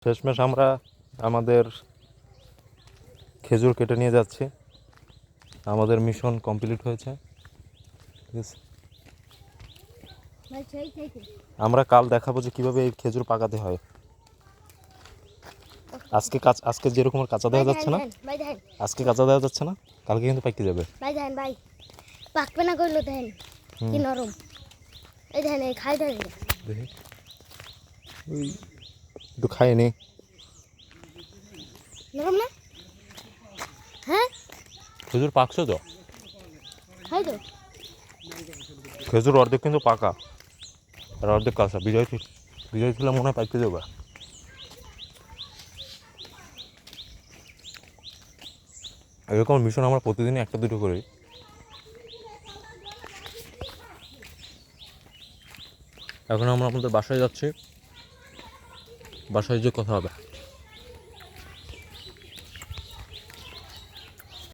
শেষমেশ আমরা আমাদের খেজুর কেটে নিয়ে যাচ্ছি। আমাদের মিশন কমপ্লিট হয়েছে। ঠিক আছে, আমরা কাল দেখাবো যে কীভাবে এই খেজুর পাকাতে হয়। আজকে যেরকম কাঁচা দেওয়া যাচ্ছে না, আজকে কাঁচা দেওয়া যাচ্ছে না, কালকে কিন্তু পাইতে যাবে। ভাই পাকবে না করলো দেখেন কি নরম। এই দেখেন এই খাই দেখি দেখি ওই একটু খাই নি, নরম না? হ্যাঁ খেজুর পাকছে তো, খাই তো। খেজুর অর্ধেক কিন্তু পাকা আর অর্ধেক কাঁচা। বিজয় ছিল মনে হয় পাইতে যাবে। এরকম মিশন আমরা প্রতিদিনই একটা দুটো করি। এখন আমরা আমাদের বাসায় যাচ্ছি, বাসায় যে কথা হবে।